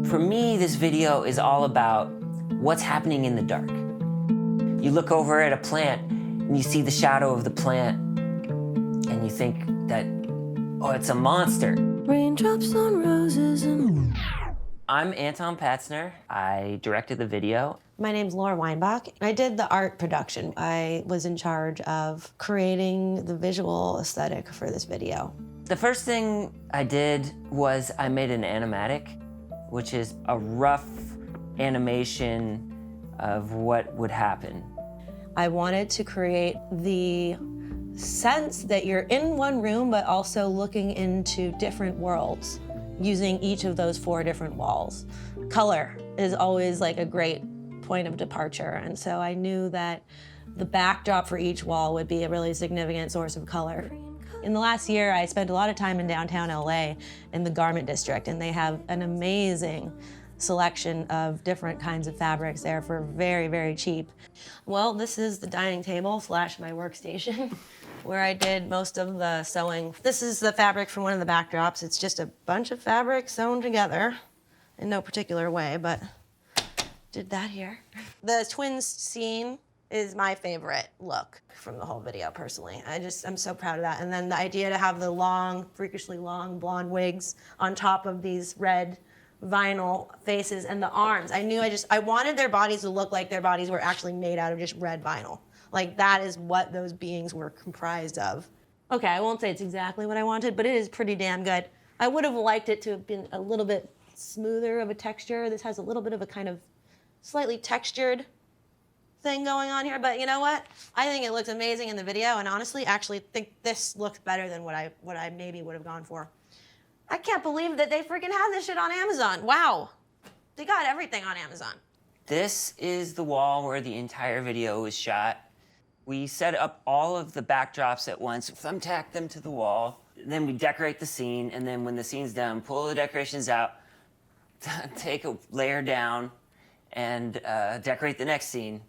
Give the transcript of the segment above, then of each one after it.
For me, this video is all about what's happening in the dark. You look over at a plant and you see the shadow of the plant and you think that, oh, it's a monster. Raindrops on roses and... I'm Anton Patzner. I directed the video. My name's Laura Weinbach. I did the art production. I was in charge of creating the visual aesthetic for this video. The first thing I did was I made an animatic, which is a rough animation of what would happen. I wanted to create the sense that you're in one room, but also looking into different worlds, using each of those 4 different walls. Color is always like a great point of departure, and so I knew that the backdrop for each wall would be a really significant source of color. In the last year, I spent a lot of time in downtown LA in the garment district, and they have an amazing selection of different kinds of fabrics there for very, very cheap. Well, this is the dining table / my workstation where I did most of the sewing. This is the fabric from one of the backdrops. It's just a bunch of fabric sewn together in no particular way, but did that here. The twins scene is my favorite look from the whole video, personally. I'm so proud of that. And then the idea to have the long, freakishly long blonde wigs on top of these red vinyl faces and the arms. I wanted their bodies to look like their bodies were actually made out of just red vinyl. Like, that is what those beings were comprised of. Okay, I won't say it's exactly what I wanted, but it is pretty damn good. I would have liked it to have been a little bit smoother of a texture. This has a little bit of a kind of slightly textured thing going on here, but you know what? I think it looks amazing in the video, and honestly, actually think this looks better than what I maybe would have gone for. I can't believe that they freaking have this shit on Amazon. Wow. They got everything on Amazon. This is the wall where the entire video was shot. We set up all of the backdrops at once, thumbtack them to the wall, then we decorate the scene, and then when the scene's done, pull the decorations out, take a layer down, and decorate the next scene.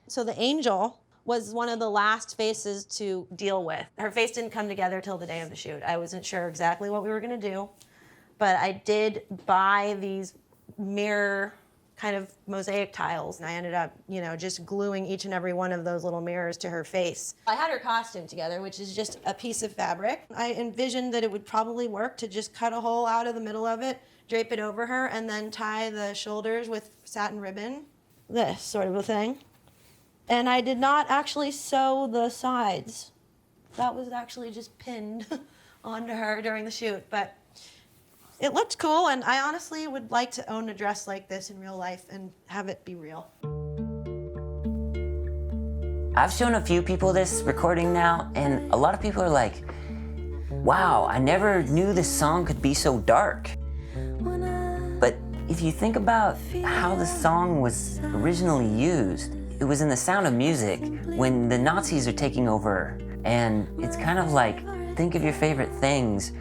So the angel was one of the last faces to deal with. Her face didn't come together till the day of the shoot. I wasn't sure exactly what we were gonna do, but I did buy these mirror kind of mosaic tiles, and I ended up, just gluing each and every one of those little mirrors to her face. I had her costume together, which is just a piece of fabric. I envisioned that it would probably work to just cut a hole out of the middle of it, drape it over her, and then tie the shoulders with satin ribbon. This sort of a thing. And I did not actually sew the sides. That was actually just pinned onto her during the shoot, but it looked cool, and I honestly would like to own a dress like this in real life and have it be real. I've shown a few people this recording now, and a lot of people are like, wow, I never knew this song could be so dark. But if you think about how the song was originally used, it was in The Sound of Music when the Nazis are taking over, and it's kind of like, think of your favorite things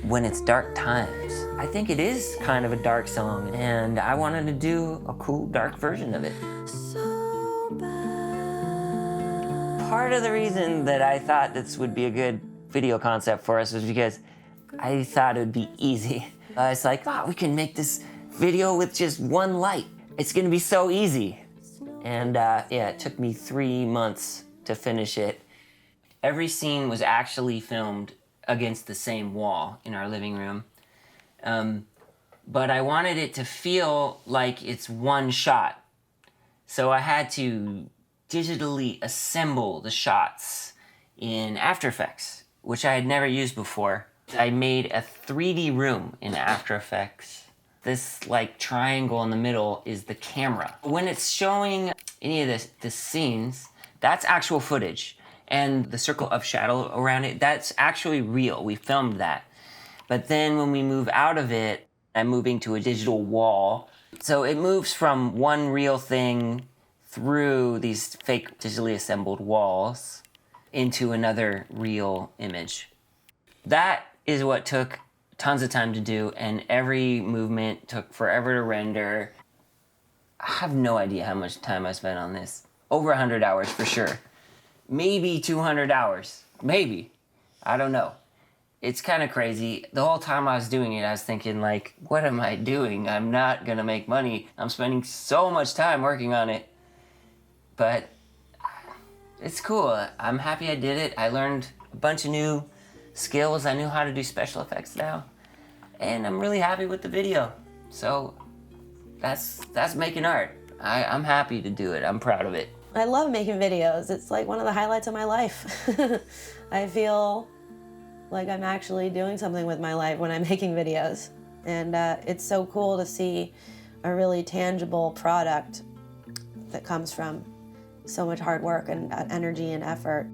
when it's dark times. I think it is kind of a dark song, and I wanted to do a cool dark version of it. Part of the reason that I thought this would be a good video concept for us was because I thought it would be easy. I was like, we can make this video with just one light. It's gonna be so easy. And it took me 3 months to finish it. Every scene was actually filmed against the same wall in our living room. But I wanted it to feel like it's one shot. So I had to digitally assemble the shots in After Effects, which I had never used before. I made a 3D room in After Effects. This triangle in the middle is the camera. When it's showing any of the scenes, that's actual footage. And the circle of shadow around it, that's actually real. We filmed that. But then when we move out of it, I'm moving to a digital wall. So it moves from one real thing through these fake digitally assembled walls into another real image. That is what took tons of time to do, and every movement took forever to render. I have no idea how much time I spent on this. Over 100 hours for sure. Maybe 200 hours, maybe. I don't know. It's kind of crazy. The whole time I was doing it, I was thinking, like, what am I doing? I'm not gonna make money. I'm spending so much time working on it. But it's cool. I'm happy I did it. I learned a bunch of new skills. I knew how to do special effects now. And I'm really happy with the video. So that's making art. I'm happy to do it. I'm proud of it. I love making videos. It's like one of the highlights of my life. I feel like I'm actually doing something with my life when I'm making videos. And it's so cool to see a really tangible product that comes from so much hard work and energy and effort.